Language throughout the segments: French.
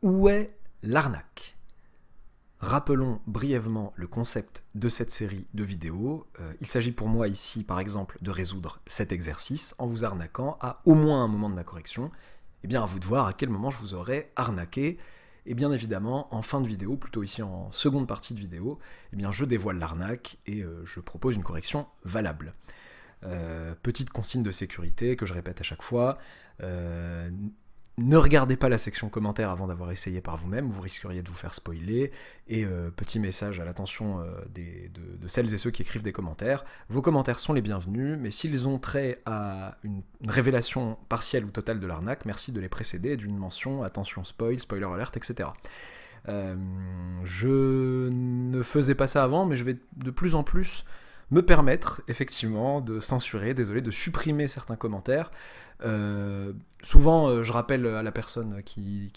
Où est l'arnaque? Rappelons brièvement le concept de cette série de vidéos. Il s'agit pour moi ici, par exemple, de résoudre cet exercice en vous arnaquant à au moins un moment de ma correction. Eh bien, à vous de voir à quel moment je vous aurai arnaqué. Et bien évidemment, en fin de vidéo, plutôt ici en seconde partie de vidéo, eh bien, je dévoile l'arnaque et je propose une correction valable. Petite consigne de sécurité que je répète à chaque fois. Ne regardez pas la section commentaires avant d'avoir essayé par vous-même, vous risqueriez de vous faire spoiler. Et petit message à l'attention de celles et ceux qui écrivent des commentaires, vos commentaires sont les bienvenus, mais s'ils ont trait à une révélation partielle ou totale de l'arnaque, merci de les précéder d'une mention, attention spoil, spoiler alert, etc. Je ne faisais pas ça avant, mais je vais de plus en plus me permettre, effectivement, de censurer, de supprimer certains commentaires. Souvent, je rappelle à la personne qui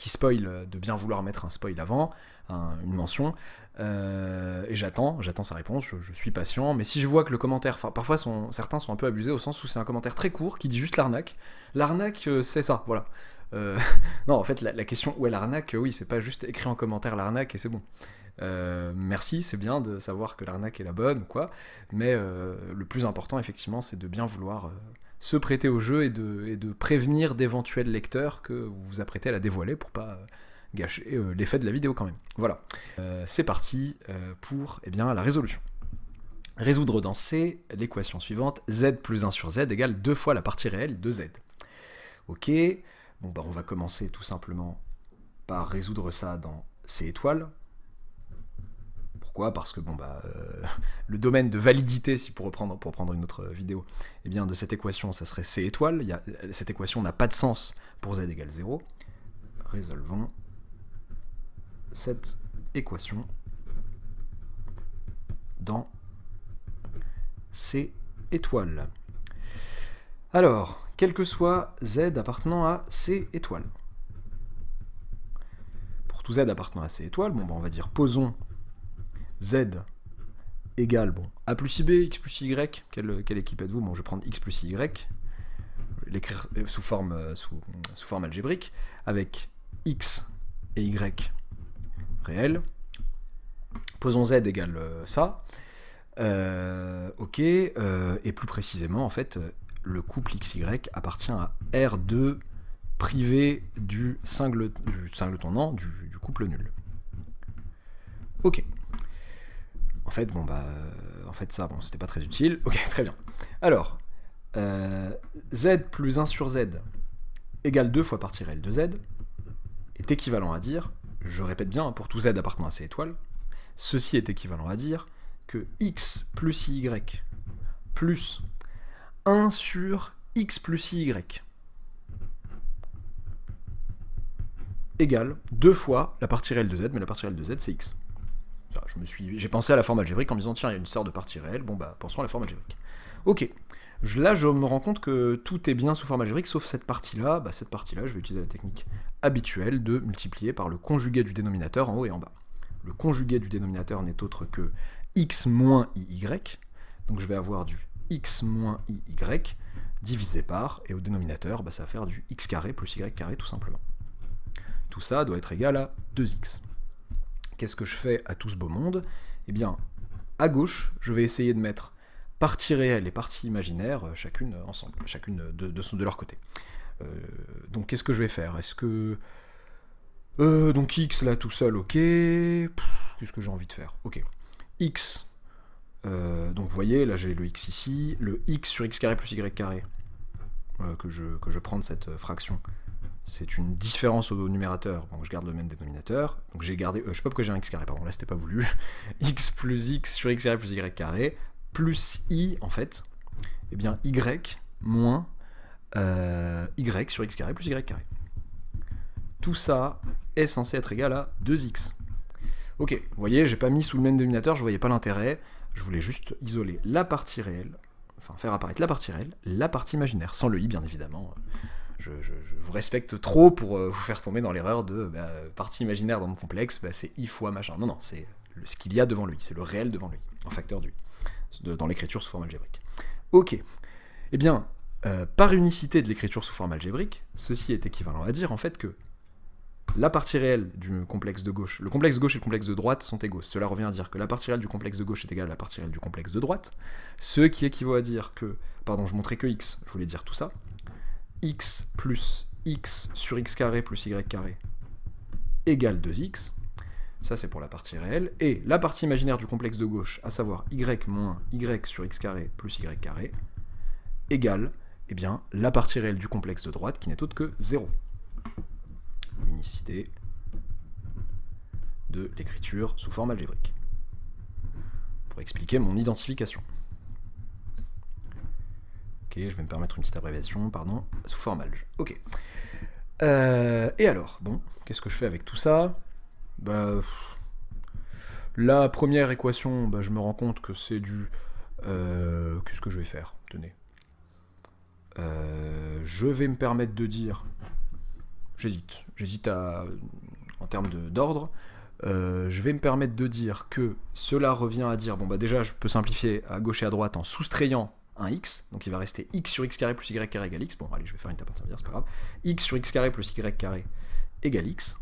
spoil de bien vouloir mettre un spoil avant, une mention, et j'attends sa réponse, je suis patient, mais si je vois que le commentaire, parfois certains sont un peu abusés au sens où c'est un commentaire très court qui dit juste l'arnaque, c'est ça, voilà. Non, en fait, la question où est l'arnaque, oui, c'est pas juste écrit en commentaire l'arnaque et c'est bon. Merci, c'est bien de savoir que l'arnaque est la bonne, quoi, mais le plus important, effectivement, c'est de bien vouloir se prêter au jeu et de prévenir d'éventuels lecteurs que vous vous apprêtez à la dévoiler pour pas gâcher l'effet de la vidéo quand même. Voilà, c'est parti pour la résolution. Résoudre dans C l'équation suivante, z plus 1 sur z égale 2 fois la partie réelle de z. Ok, bon bah on va commencer tout simplement par résoudre ça dans C étoile. Pourquoi ? Parce que le domaine de validité, si pour prendre une autre vidéo, eh bien de cette équation, ça serait C étoile. Cette équation n'a pas de sens pour z égale 0. Résolvons cette équation dans C étoile. Alors, quel que soit z appartenant à C étoile. Pour tout z appartenant à C étoile, on va dire posons z égale a plus ib, x plus y, quelle équipe êtes-vous ? Bon, je vais prendre x plus y, l'écrire sous forme algébrique, avec x et y réels. Posons z égale ça. Ok, et plus précisément, en fait, le couple xy appartient à R2 privé du singleton, du couple nul. Ok. En fait, ça, c'était pas très utile. Ok, très bien. Alors, z plus 1 sur z égale 2 fois partie réelle de z est équivalent à dire, je répète bien, pour tout z appartenant à C étoile, ceci est équivalent à dire que x plus y plus 1 sur x plus y égale 2 fois la partie réelle de z, mais la partie réelle de z, c'est x. J'ai pensé à la forme algébrique en me disant, tiens, il y a une sorte de partie réelle, pensons à la forme algébrique. Ok, là, je me rends compte que tout est bien sous forme algébrique, sauf cette partie-là. Cette partie-là, je vais utiliser la technique habituelle de multiplier par le conjugué du dénominateur en haut et en bas. Le conjugué du dénominateur n'est autre que x moins iy, donc je vais avoir du x moins iy divisé par, et au dénominateur, ça va faire du x carré plus y carré, tout simplement. Tout ça doit être égal à 2x. Qu'est-ce que je fais à tout ce beau monde ? Eh bien, à gauche, je vais essayer de mettre partie réelle et partie imaginaire, chacune ensemble, chacune de leur côté. Donc, qu'est-ce que je vais faire ? Est-ce que... donc, x, là, tout seul, ok. Qu'est-ce que j'ai envie de faire ? Ok. X, donc, vous voyez, là, j'ai le x ici, le x sur x carré plus y carré, que je prends de cette fraction. C'est une différence au numérateur, je garde le même dénominateur, donc j'ai gardé, je sais pas pourquoi j'ai un x carré, pardon, là c'était pas voulu, x plus x sur x carré plus y carré, plus i, en fait, et bien y moins y sur x carré plus y carré. Tout ça est censé être égal à 2x. Ok, vous voyez, j'ai pas mis sous le même dénominateur, je voyais pas l'intérêt, je voulais juste isoler la partie réelle, faire apparaître la partie réelle, la partie imaginaire, sans le i bien évidemment. Je vous respecte trop pour vous faire tomber dans l'erreur de partie imaginaire dans mon complexe, c'est i fois machin. Non, c'est ce qu'il y a devant lui, c'est le réel devant lui, en facteur du dans l'écriture sous forme algébrique. Ok. Eh bien, par unicité de l'écriture sous forme algébrique, ceci est équivalent à dire en fait que la partie réelle du complexe de gauche, le complexe de gauche et le complexe de droite sont égaux. Cela revient à dire que la partie réelle du complexe de gauche est égale à la partie réelle du complexe de droite, ce qui équivaut à dire que, pardon, je montrais que x, je voulais dire tout ça, x plus x sur x carré plus y carré égale 2x, ça c'est pour la partie réelle, et la partie imaginaire du complexe de gauche, à savoir y moins y sur x carré plus y carré, égale, eh bien, la partie réelle du complexe de droite qui n'est autre que 0. Unicité de l'écriture sous forme algébrique. Pour expliquer mon identification. Ok, je vais me permettre une petite abréviation, pardon, sous forme alge. Ok. Et alors, bon, qu'est-ce que je fais avec tout ça ? Bah, la première équation, bah, je me rends compte que c'est du... qu'est-ce que je vais faire ? Tenez. Je vais me permettre de dire... J'hésite en termes d'ordre. Je vais me permettre de dire que cela revient à dire... Bon, bah déjà, je peux simplifier à gauche et à droite en soustrayant un x, donc il va rester x sur x carré plus y carré égale x. Bon, allez, je vais faire une table intermédiaire, c'est pas grave. X sur x carré plus y carré égale x,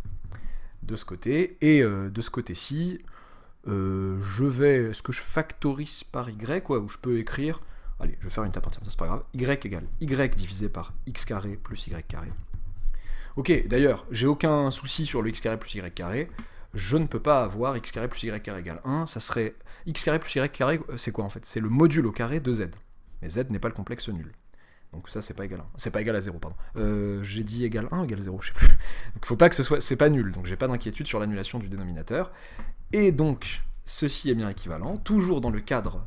de ce côté. Et de ce côté-ci, est-ce que je factorise par y, ou je peux écrire... Allez, je vais faire une table intermédiaire, c'est pas grave. Y égale y divisé par x carré plus y carré. Ok, d'ailleurs, j'ai aucun souci sur le x carré plus y carré. Je ne peux pas avoir x carré plus y carré égale 1, ça serait... x carré plus y carré, c'est quoi en fait ? C'est le module au carré de z. Mais z n'est pas le complexe nul. Donc ça, c'est pas égal à 1. C'est pas égal à 0, pardon. J'ai dit égal 1 ou égal 0, je sais plus. Donc faut pas que ce soit... C'est pas nul, donc j'ai pas d'inquiétude sur l'annulation du dénominateur. Et donc, ceci est bien équivalent, toujours dans le cadre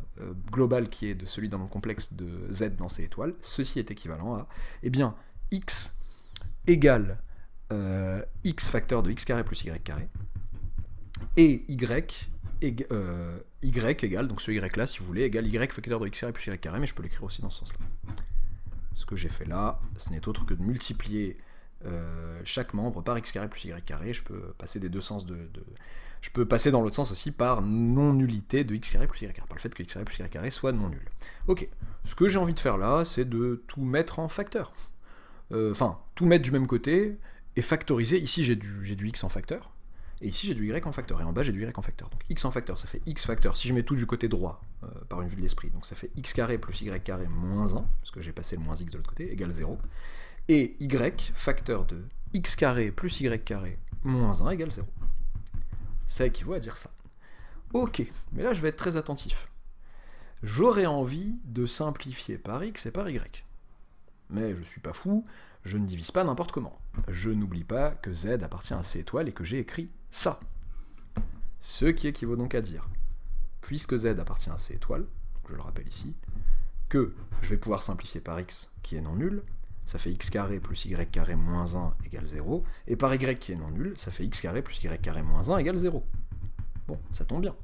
global qui est de celui d'un nombre complexe de z dans C étoile, ceci est équivalent à, eh bien, x égale x facteur de x carré plus y carré, et y égale, donc ce y là, si vous voulez, égale y facteur de x carré plus y carré, mais je peux l'écrire aussi dans ce sens-là. Ce que j'ai fait là, ce n'est autre que de multiplier chaque membre par x carré plus y carré. Je peux passer des deux sens je peux passer dans l'autre sens aussi par non-nullité de x carré plus y carré, par le fait que x carré plus y carré soit non nul. Ok, ce que j'ai envie de faire là, c'est de tout mettre en facteur. Enfin, tout mettre du même côté et factoriser. Ici, j'ai du x en facteur, et ici, j'ai du y en facteur, et en bas, j'ai du y en facteur. Donc x en facteur, ça fait x facteur, si je mets tout du côté droit, par une vue de l'esprit, donc ça fait x carré plus y carré moins 1, parce que j'ai passé le moins x de l'autre côté, égale 0, et y facteur de x carré plus y carré moins 1 égale 0. Ça équivaut à dire ça. Ok, mais là, je vais être très attentif. J'aurais envie de simplifier par x et par y. Mais je suis pas fou, je ne divise pas n'importe comment. Je n'oublie pas que z appartient à C étoile et que j'ai écrit ça. Ce qui équivaut donc à dire, puisque z appartient à C étoile, je le rappelle ici, que je vais pouvoir simplifier par x qui est non nul, ça fait x carré plus y carré moins 1 égale 0, et par y qui est non nul, ça fait x carré plus y carré moins 1 égale 0. Bon, ça tombe bien.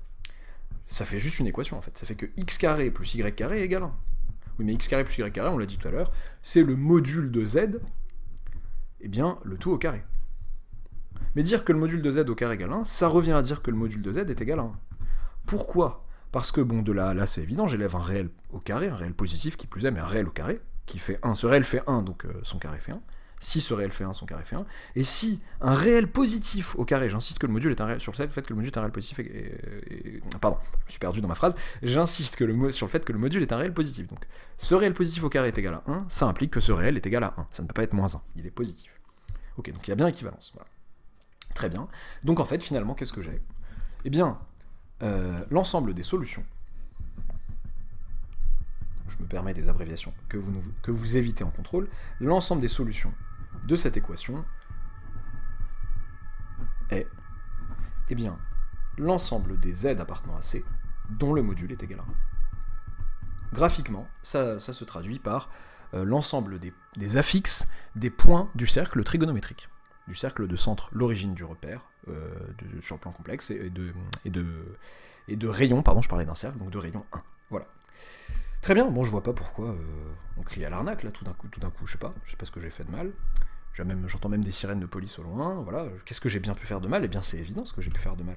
Ça fait juste une équation en fait, ça fait que x carré plus y carré égale 1. Oui, mais x carré plus y carré, on l'a dit tout à l'heure, c'est le module de z, eh bien, le tout au carré. Mais dire que le module de z au carré égale 1, ça revient à dire que le module de z est égal à 1. Pourquoi ? Parce que, bon, de là c'est évident, j'élève un réel au carré, un réel positif qui plus est, mais un réel au carré, qui fait 1. Ce réel fait 1, donc son carré fait 1. Si ce réel fait 1, son carré fait 1. Et si un réel positif au carré, j'insiste que le module est un réel, sur le fait que le module est un réel positif, pardon, je me suis perdu dans ma phrase, j'insiste sur le fait que le module est un réel positif. Donc, ce réel positif au carré est égal à 1, ça implique que ce réel est égal à 1. Ça ne peut pas être moins 1, il est positif. Ok, donc il y a bien équivalence. Voilà. Très bien. Donc en fait, finalement, qu'est-ce que j'ai ? Eh bien, l'ensemble des solutions, je me permets des abréviations que vous évitez en contrôle, l'ensemble des solutions de cette équation est, eh bien, l'ensemble des z appartenant à C dont le module est égal à 1. Graphiquement, ça se traduit par l'ensemble des affixes des points du cercle trigonométrique, du cercle de centre, l'origine du repère, sur le plan complexe, et de rayon, pardon, je parlais d'un cercle, donc de rayon 1. Voilà. Très bien, bon, je vois pas pourquoi on crie à l'arnaque, là, tout d'un coup, je sais pas ce que j'ai fait de mal. J'entends même des sirènes de police au loin, voilà. Qu'est-ce que j'ai bien pu faire de mal ? Eh bien, c'est évident ce que j'ai pu faire de mal.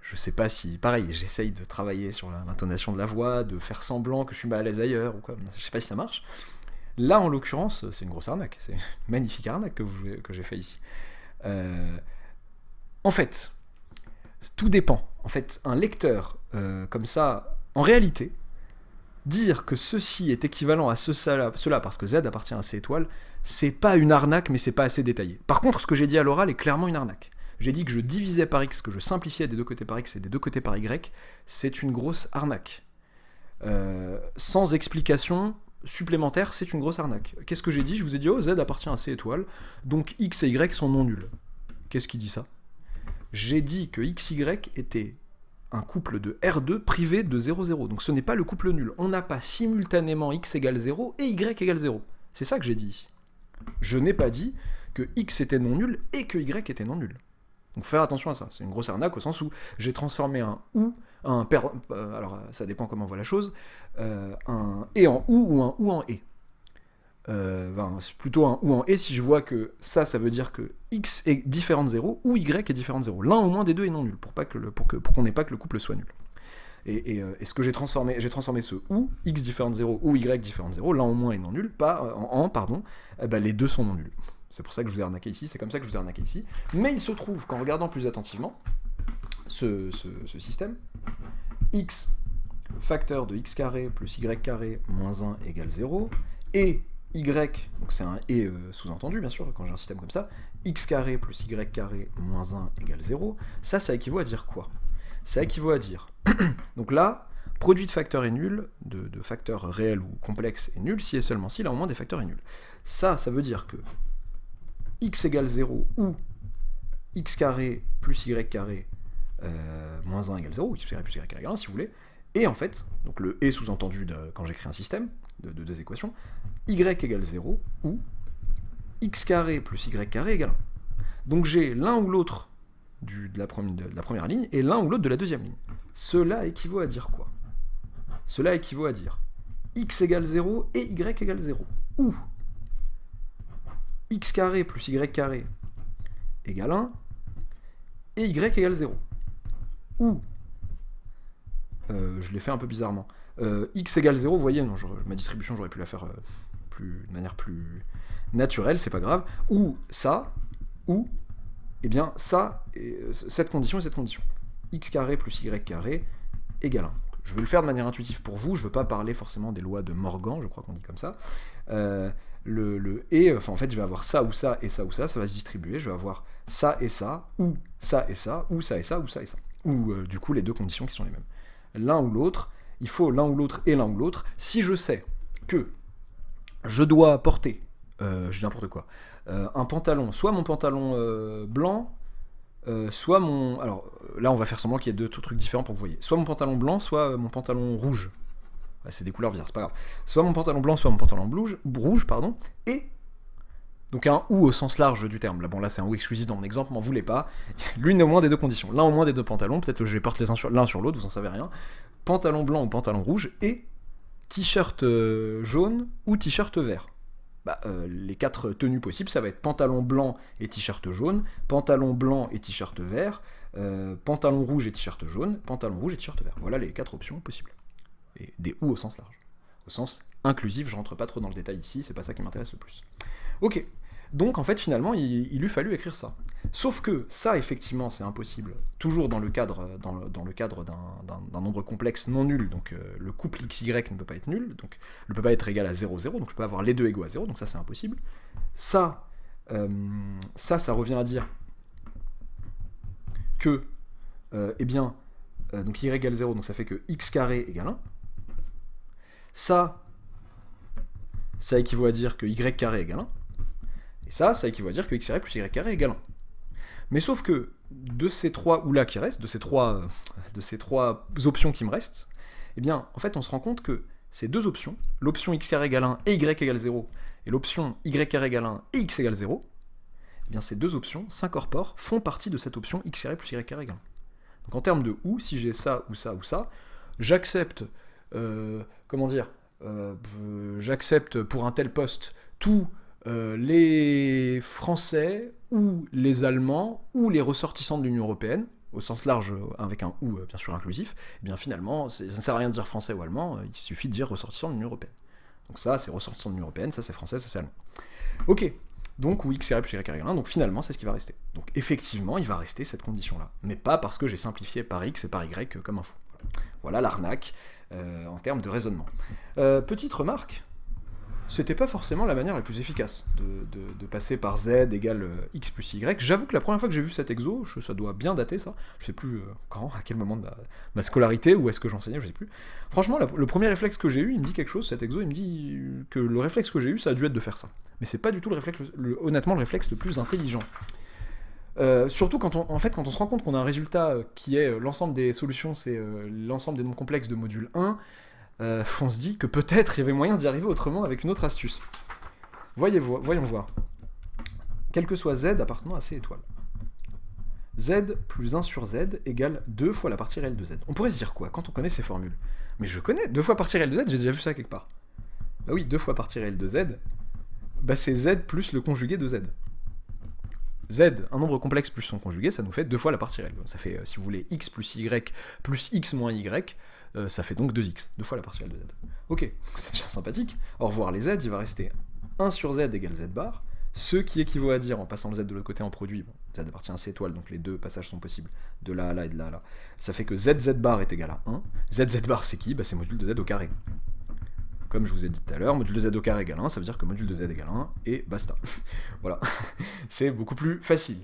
Je sais pas si... Pareil, j'essaye de travailler sur l'intonation de la voix, de faire semblant que je suis mal à l'aise ailleurs, ou quoi. Je sais pas si ça marche. Là, en l'occurrence, c'est une grosse arnaque. C'est une magnifique arnaque que j'ai fait ici. En fait, tout dépend. En fait, un lecteur, comme ça, en réalité, dire que ceci est équivalent à cela parce que Z appartient à C étoile, c'est pas une arnaque, mais c'est pas assez détaillé. Par contre, ce que j'ai dit à l'oral est clairement une arnaque. J'ai dit que je divisais par X, que je simplifiais des deux côtés par X et des deux côtés par Y, c'est une grosse arnaque. Sans explication supplémentaire, c'est une grosse arnaque. Qu'est-ce que j'ai dit? Je vous ai dit, oh, Z appartient à C étoile, donc X et Y sont non nuls. Qu'est-ce qui dit ça? J'ai dit que XY était un couple de R2 privé de 0, 0. Donc ce n'est pas le couple nul. On n'a pas simultanément X égale 0 et Y égale 0. C'est ça que j'ai dit ici. Je n'ai pas dit que X était non nul et que Y était non nul. Donc faire attention à ça. C'est une grosse arnaque au sens où j'ai transformé un OU, alors ça dépend comment on voit la chose, un et en OU ou un OU en et. C'est plutôt un ou en et si je vois que ça veut dire que X est différent de 0 ou Y est différent de 0. L'un au moins des deux est non nul, pour qu'on n'ait pas que le couple soit nul. Et ce que j'ai transformé ce ou, X différent de 0 ou Y différent de 0, l'un au moins est non nul, les deux sont non nuls. C'est pour ça que je vous ai arnaqué ici, c'est comme ça que je vous ai arnaqué ici. Mais il se trouve qu'en regardant plus attentivement ce système, X facteur de X carré plus Y carré moins 1 égale 0, et Y, donc c'est un et sous-entendu bien sûr, quand j'ai un système comme ça, X carré plus Y carré moins 1 égale 0, ça équivaut à dire quoi? Ça équivaut à dire, donc là, produit de facteurs est nul, de facteurs réels ou complexes est nul, si et seulement si, là au moins des facteurs est nul. Ça veut dire que X égale 0 ou X carré plus Y carré moins 1 égale 0, ou X carré plus Y carré égale 1 si vous voulez, et en fait, donc le et sous-entendu quand j'écris un système de deux équations, Y égale 0 ou X carré plus Y carré égale 1. Donc j'ai l'un ou l'autre de la première ligne et l'un ou l'autre de la deuxième ligne. Cela équivaut à dire quoi? Cela équivaut à dire X égale 0 et Y égale 0. Ou X carré plus Y carré égale 1 et Y égale 0. Ou je l'ai fait un peu bizarrement. X égale 0, vous voyez, non, ma distribution, j'aurais pu la faire de manière plus naturelle, c'est pas grave. Ou ça, ou, eh bien, ça, cette condition et cette condition. X carré plus Y carré égale 1. Je vais le faire de manière intuitive pour vous, je veux pas parler forcément des lois de Morgan, je crois qu'on dit comme ça. En fait, je vais avoir ça ou ça et ça ou ça va se distribuer, je vais avoir ça et ça, ou ça et ça, ou ça et ça, ou ça et ça. Ou du coup, les deux conditions qui sont les mêmes. L'un ou l'autre, il faut l'un ou l'autre et l'un ou l'autre. Si je sais que je dois porter, je dis n'importe quoi, un pantalon, soit mon pantalon blanc, soit mon... Alors là, on va faire semblant qu'il y ait deux trucs différents pour que vous voyez. Soit mon pantalon blanc, soit mon pantalon rouge. C'est des couleurs bizarres, c'est pas grave. Soit mon pantalon blanc, soit mon pantalon rouge, et... Donc un ou au sens large du terme. Là c'est un ou exclusif dans mon exemple, m'en voulez pas. L'une au moins des deux conditions. L'un au moins des deux pantalons, peut-être que je les porte l'un sur l'autre, vous en savez rien. Pantalon blanc ou pantalon rouge, et t-shirt jaune ou t-shirt vert. Les quatre tenues possibles, ça va être pantalon blanc et t-shirt jaune, pantalon blanc et t-shirt vert, pantalon rouge et t-shirt jaune, pantalon rouge et t-shirt vert. Voilà les quatre options possibles. Et des ou au sens large. Au sens inclusif, je rentre pas trop dans le détail ici, c'est pas ça qui m'intéresse le plus. Ok, donc en fait finalement il eût fallu écrire ça. Sauf que ça effectivement c'est impossible, toujours dans le cadre d'un nombre complexe non nul, donc le couple XY ne peut pas être nul, donc ne peut pas être égal à 0, 0, donc je peux avoir les deux égaux à 0, donc ça c'est impossible. Ça revient à dire que, donc Y égale 0, donc ça fait que X carré égale 1. Ça équivaut à dire que Y carré égale 1. Et ça équivaut à dire que X carré plus Y carré égale 1. Mais sauf que de ces trois ou là qui restent, de ces trois options qui me restent, eh bien, en fait, on se rend compte que ces deux options, l'option X carré égale 1 et Y égale 0, et l'option Y carré égale 1 et X égale 0, eh bien, ces deux options s'incorporent, font partie de cette option X carré plus Y carré égale 1. Donc en termes de ou, si j'ai ça ou ça ou ça, j'accepte, j'accepte pour un tel poste tous les Français ou les Allemands ou les ressortissants de l'Union Européenne, au sens large avec un ou bien sûr inclusif, et bien finalement ça ne sert à rien de dire français ou allemand, il suffit de dire ressortissant de l'Union Européenne. Donc ça, c'est ressortissant de l'Union Européenne, ça c'est français, ça c'est allemand. Ok, donc ou x égale plus y égale 1, donc finalement c'est ce qui va rester. Donc effectivement, il va rester cette condition-là. Mais pas parce que j'ai simplifié par x et par y comme un fou. Voilà l'arnaque en termes de raisonnement. Petite remarque, c'était pas forcément la manière la plus efficace de passer par z égale x plus y. J'avoue que la première fois que j'ai vu cet exo, ça doit bien dater ça, je sais plus quand, à quel moment de ma scolarité, ou est-ce que j'enseignais, je sais plus. Franchement, le premier réflexe que j'ai eu, il me dit quelque chose, cet exo, il me dit que le réflexe que j'ai eu, ça a dû être de faire ça. Mais c'est pas du tout honnêtement le réflexe le plus intelligent. Surtout quand on se rend compte qu'on a un résultat qui est l'ensemble des solutions, c'est l'ensemble des nombres complexes de module 1, on se dit que peut-être il y avait moyen d'y arriver autrement avec une autre astuce. Voyons voir. Quel que soit z appartenant à C étoiles. Z plus 1 sur z égale 2 fois la partie réelle de z. On pourrait se dire quoi quand on connaît ces formules? Mais je connais, 2 fois partie réelle de z, j'ai déjà vu ça quelque part. Bah oui, 2 fois partie réelle de z, bah c'est z plus le conjugué de z. Z, un nombre complexe plus son conjugué, ça nous fait 2 fois la partie réelle. Ça fait, si vous voulez, x plus x moins y, ça fait donc 2x, 2 fois la partie réelle de z. Ok, c'est déjà sympathique. Au revoir les z, il va rester 1 sur z égale z bar, ce qui équivaut à dire, en passant le z de l'autre côté en produit, bon, z appartient à C étoile, donc les deux passages sont possibles, de là à là et de là à là, ça fait que z bar est égal à 1. Z bar c'est qui? Bah c'est module de z au carré. Comme je vous ai dit tout à l'heure, module de z au carré égale 1, ça veut dire que module de z égale 1, et basta. Voilà, c'est beaucoup plus facile.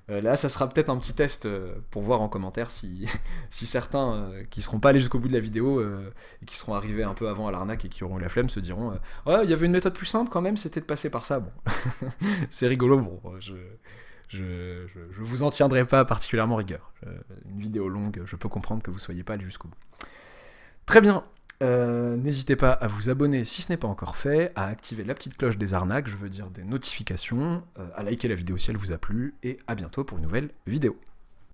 Là, ça sera peut-être un petit test pour voir en commentaire si certains qui seront pas allés jusqu'au bout de la vidéo et qui seront arrivés un peu avant à l'arnaque et qui auront eu la flemme se diront ouais, il y avait une méthode plus simple quand même, c'était de passer par ça. Bon, c'est rigolo, bon, je vous en tiendrai pas particulièrement rigueur. Une vidéo longue, je peux comprendre que vous soyez pas allés jusqu'au bout. Très bien. N'hésitez pas à vous abonner si ce n'est pas encore fait, à activer la petite cloche des arnaques, je veux dire des notifications, à liker la vidéo si elle vous a plu, et à bientôt pour une nouvelle vidéo.